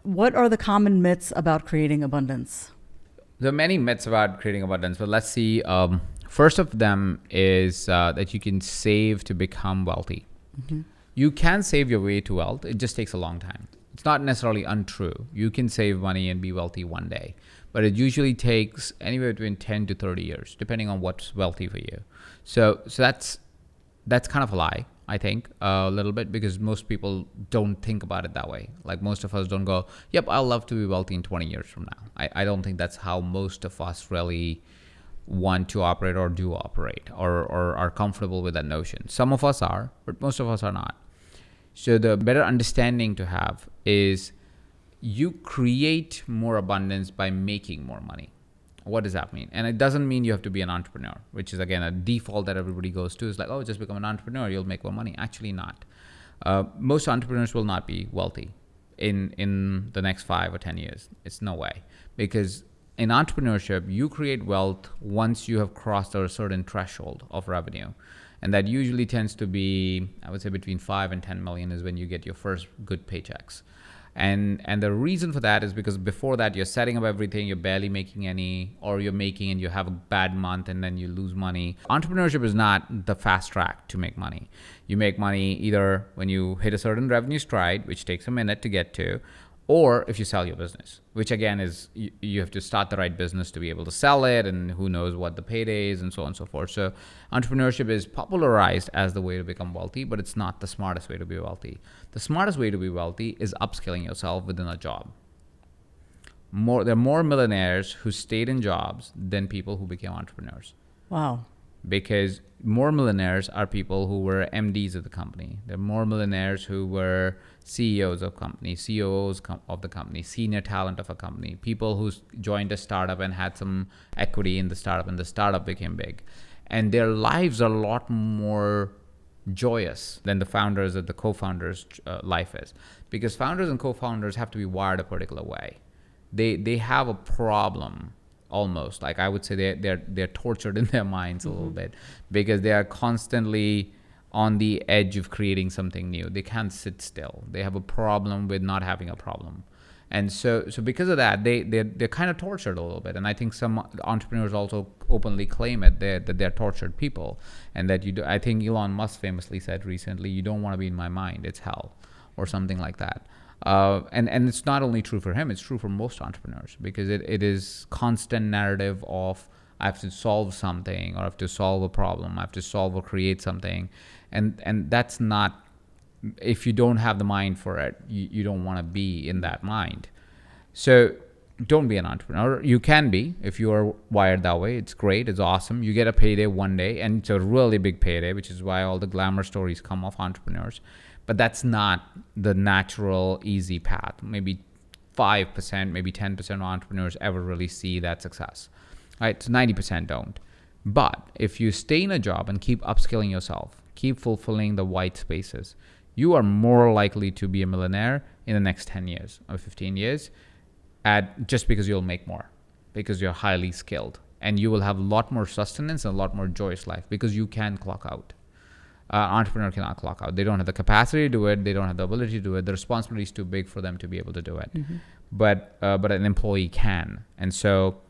what are the common myths about creating abundance? There are many myths about creating abundance, but let's see. First of them is that you can save to become wealthy. Mm-hmm. You can save your way to wealth. It just takes a long time. It's not necessarily untrue. You can save money and be wealthy one day, but it usually takes anywhere between 10 to 30 years, depending on what's wealthy for you. So that's kind of a lie, I think, a little bit, because most people don't think about it that way. Like, most of us don't go, yep, I'll love to be wealthy in 20 years from now. I don't think that's how most of us really want to operate or do operate, or are comfortable with that notion. Some of us are, but most of us are not. So the better understanding to have is you create more abundance by making more money. What does that mean? And it doesn't mean you have to be an entrepreneur, which is, again, a default that everybody goes to, is like, oh, just become an entrepreneur, you'll make more money. Actually not. Most entrepreneurs will not be wealthy in the next 5 or 10 years. It's no way. Because in entrepreneurship, you create wealth once you have crossed a certain threshold of revenue. And that usually tends to be, I would say, between 5 and 10 million is when you get your first good paychecks. And the reason for that is because before that, you're setting up everything, you're barely making any, or you're making and you have a bad month and then you lose money. Entrepreneurship is not the fast track to make money. You make money either when you hit a certain revenue stride, which takes a minute to get to, or if you sell your business, which again is you have to start the right business to be able to sell it, and who knows what the payday is, and so on and so forth. So entrepreneurship is popularized as the way to become wealthy, but it's not the smartest way to be wealthy. The smartest way to be wealthy is upskilling yourself within a job. There are more millionaires who stayed in jobs than people who became entrepreneurs. Wow. Because more millionaires are people who were MDs of the company. There are more millionaires who were CEOs of companies, COOs of the company, senior talent of a company, people who joined a startup and had some equity in the startup, and the startup became big. And their lives are a lot more joyous than the founders or the co-founders' life is. Because founders and co-founders have to be wired a particular way. They have a problem. Almost, like, I would say they're tortured in their minds a little bit, because they are constantly on the edge of creating something new. They can't sit still. They have a problem with not having a problem. And so because of that, they're kind of tortured a little bit. And I think some entrepreneurs also openly claim it, that they're tortured people. And that I think Elon Musk famously said recently, you don't want to be in my mind, it's hell, or something like that. And it's not only true for him, it's true for most entrepreneurs, because it is constant narrative of, I have to solve something, or I have to solve a problem, I have to solve or create something. And that's not, if you don't have the mind for it, you don't want to be in that mind. So don't be an entrepreneur. You can be, if you are wired that way. It's great, it's awesome. You get a payday one day, and it's a really big payday, which is why all the glamour stories come of entrepreneurs. But that's not the natural, easy path. Maybe 5%, maybe 10% of entrepreneurs ever really see that success. Right? So 90% don't. But if you stay in a job and keep upskilling yourself, keep fulfilling the white spaces, you are more likely to be a millionaire in the next 10 years or 15 years, just because you'll make more, because you're highly skilled. And you will have a lot more sustenance and a lot more joyous life, because you can clock out. Entrepreneur cannot clock out. They don't have the capacity to do it. They don't have the ability to do it. The responsibility is too big for them to be able to do it. Mm-hmm. But an employee can. And so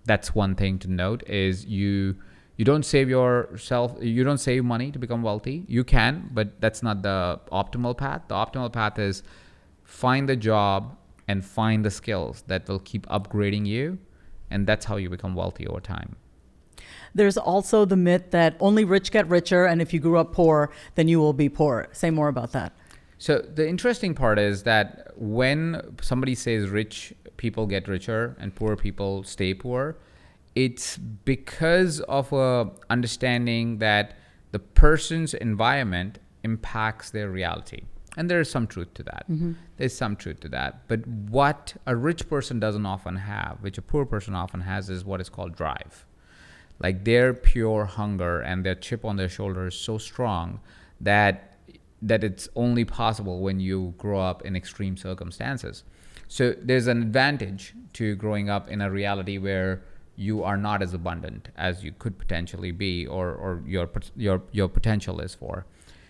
that's one thing to note, is you don't save yourself. You don't save money to become wealthy. You can, but that's not the optimal path. The optimal path is find the job and find the skills that will keep upgrading you. And that's how you become wealthy over time. There's also the myth that only rich get richer, and if you grew up poor, then you will be poor. Say more about that. So the interesting part is that when somebody says rich people get richer and poor people stay poor, it's because of a understanding that the person's environment impacts their reality. And there is some truth to that. Mm-hmm. There's some truth to that. But what a rich person doesn't often have, which a poor person often has, is what is called drive. Like, their pure hunger and their chip on their shoulder is so strong that it's only possible when you grow up in extreme circumstances. So there's an advantage to growing up in a reality where you are not as abundant as you could potentially be, or your potential is for.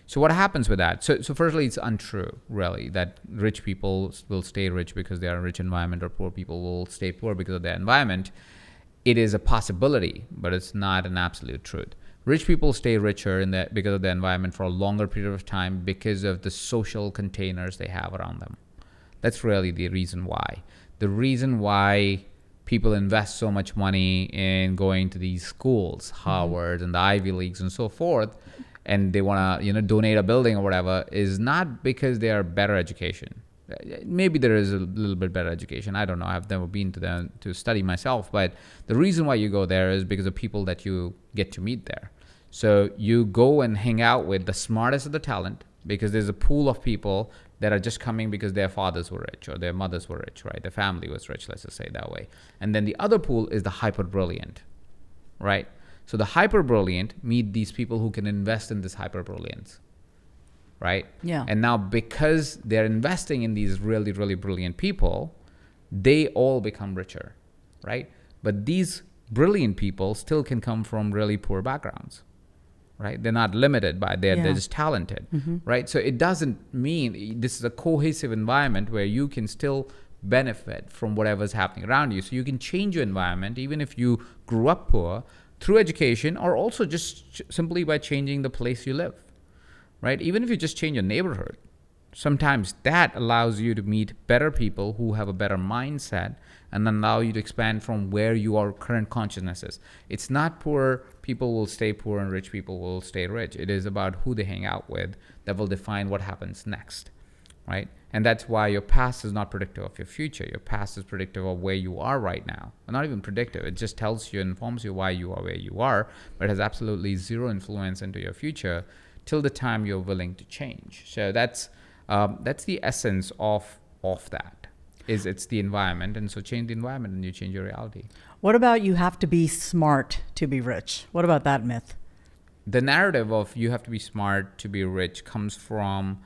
So what happens with that? So firstly, it's untrue, really, that rich people will stay rich because they are in a rich environment, or poor people will stay poor because of their environment. It is a possibility, but it's not an absolute truth. Rich people stay richer because of the environment for a longer period of time because of the social containers they have around them. That's really the reason why. The reason why people invest so much money in going to these schools, Harvard and the Ivy Leagues and so forth, and they want to donate a building or whatever, is not because they are better education. Maybe there is a little bit better education. I don't know. I've never been to them to study myself, but the reason why you go there is because of people that you get to meet there. So you go and hang out with the smartest of the talent, because there's a pool of people that are just coming because their fathers were rich or their mothers were rich, right? Their family was rich, let's just say that way. And then the other pool is the hyper brilliant, right? So the hyper brilliant meet these people who can invest in this hyper brilliance, right? Yeah. And now because they're investing in these really, really brilliant people, they all become richer, right? But these brilliant people still can come from really poor backgrounds, right? They're not limited by they're just talented, right? So it doesn't mean this is a cohesive environment where you can still benefit from whatever's happening around you. So you can change your environment even if you grew up poor through education, or also just simply by changing the place you live, right? Even if you just change your neighborhood, sometimes that allows you to meet better people who have a better mindset and then allow you to expand from where your current consciousness is. It's not poor people will stay poor and rich people will stay rich. It is about who they hang out with that will define what happens next, right? And that's why your past is not predictive of your future. Your past is predictive of where you are right now. Well, not even predictive. It just tells you, informs you why you are where you are, but it has absolutely zero influence into your future till the time you're willing to change. So that's the essence of that. It's the environment, and so change the environment and you change your reality. What about you have to be smart to be rich? What about that myth? The narrative of you have to be smart to be rich comes from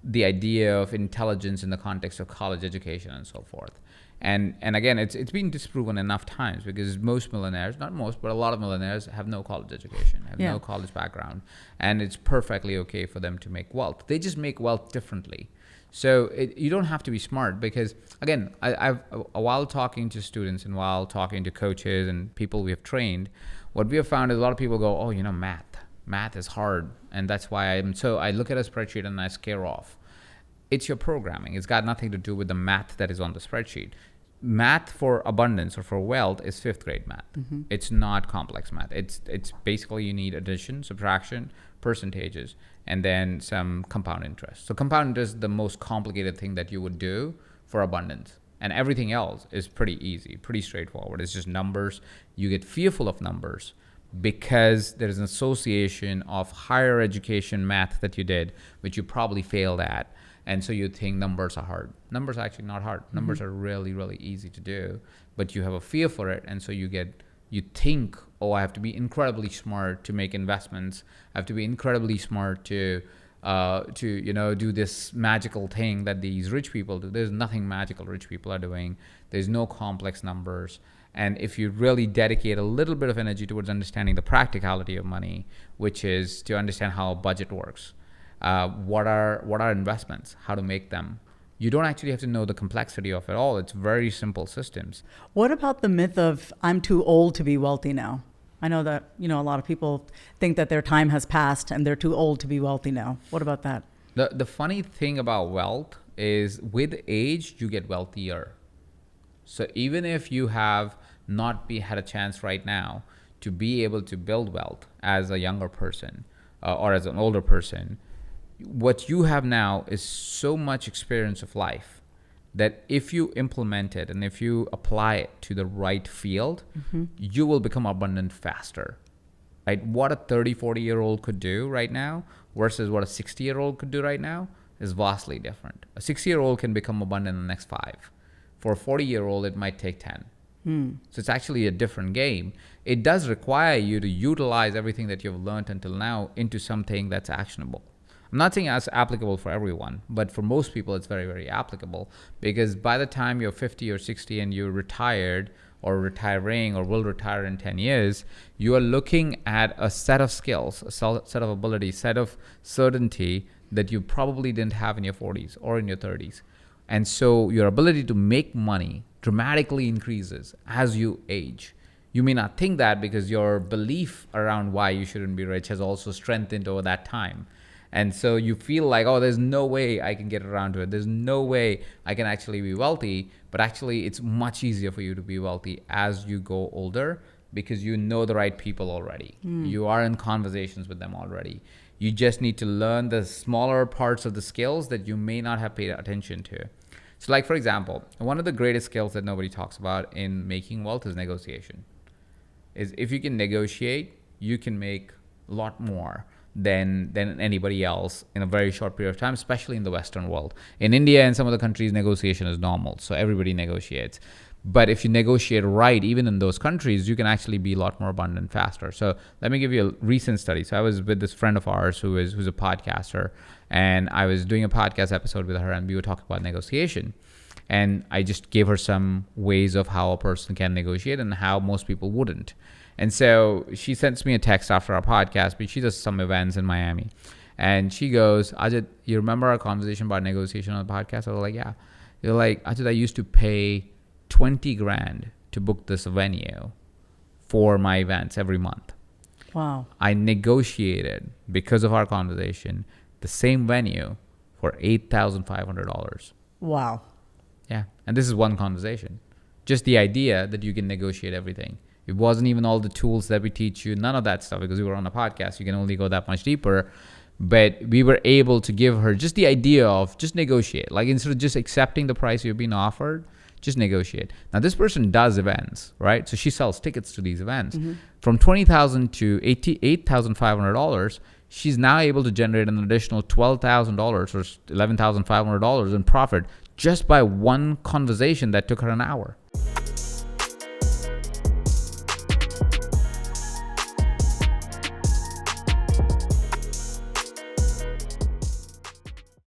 the idea of intelligence in the context of college education and so forth. And again, it's been disproven enough times, because most millionaires, not most, but a lot of millionaires have no college education, have no college background, and it's perfectly okay for them to make wealth. They just make wealth differently. So you don't have to be smart, because again, while talking to students and while talking to coaches and people we have trained, what we have found is a lot of people go, oh, math is hard, and that's why I look at a spreadsheet and I scare off. It's your programming. It's got nothing to do with the math that is on the spreadsheet. Math for abundance or for wealth is 5th grade math. It's not complex math. It's basically you need addition, subtraction, percentages, and then some compound interest. So compound interest is the most complicated thing that you would do for abundance. And everything else is pretty easy, pretty straightforward. It's just numbers. You get fearful of numbers because there is an association of higher education math that you did, which you probably failed at. And so you think numbers are hard. Numbers are actually not hard. Numbers are really, really easy to do, but you have a fear for it. And so you think, oh, I have to be incredibly smart to make investments. I have to be incredibly smart to do this magical thing that these rich people do. There's nothing magical rich people are doing. There's no complex numbers. And if you really dedicate a little bit of energy towards understanding the practicality of money, which is to understand how a budget works, what are investments, how to make them, you don't actually have to know the complexity of it all. It's very simple systems. What about the myth of I'm too old to be wealthy now? I know that, a lot of people think that their time has passed and they're too old to be wealthy now. What about that? The funny thing about wealth is with age, you get wealthier. So even if you have not had a chance right now to be able to build wealth as a younger person or as an older person, what you have now is so much experience of life that if you implement it and if you apply it to the right field, you will become abundant faster, right? What a 30, 40-year-old could do right now versus what a 60-year-old could do right now is vastly different. A 60-year-old can become abundant in the next 5. For a 40-year-old, it might take 10. So it's actually a different game. It does require you to utilize everything that you've learned until now into something that's actionable. I'm not saying that's applicable for everyone, but for most people, it's very, very applicable, because by the time you're 50 or 60 and you're retired or retiring or will retire in 10 years, you are looking at a set of skills, a set of abilities, set of certainty that you probably didn't have in your 40s or in your 30s. And so your ability to make money dramatically increases as you age. You may not think that because your belief around why you shouldn't be rich has also strengthened over that time. And so you feel like, oh, there's no way I can get around to it. There's no way I can actually be wealthy. But actually, it's much easier for you to be wealthy as you go older because you know the right people already. You are in conversations with them already. You just need to learn the smaller parts of the skills that you may not have paid attention to. So like, for example, one of the greatest skills that nobody talks about in making wealth is negotiation. Is if you can negotiate, you can make a lot more than anybody else in a very short period of time, especially in the Western world. In India and some other countries, negotiation is normal, so everybody negotiates. But if you negotiate right, even in those countries, you can actually be a lot more abundant faster. So let me give you a recent study. So I was with this friend of ours who's a podcaster, and I was doing a podcast episode with her, and we were talking about negotiation. And I just gave her some ways of how a person can negotiate and how most people wouldn't. And so she sends me a text after our podcast, but she does some events in Miami. And she goes, Ajit, you remember our conversation about negotiation on the podcast? I was like, yeah. You're like, Ajit, I used to pay 20 grand to book this venue for my events every month. Wow. I negotiated, because of our conversation, the same venue for $8,500. Wow. Yeah. And this is one conversation. Just the idea that you can negotiate everything. It wasn't even all the tools that we teach you, none of that stuff, because we were on a podcast. You can only go that much deeper. But we were able to give her just the idea of just negotiate. Like instead of just accepting the price you're being offered, just negotiate. Now this person does events, right? So she sells tickets to these events. From $20,000 to $8,500, she's now able to generate an additional $12,000 or $11,500 in profit just by one conversation that took her an hour.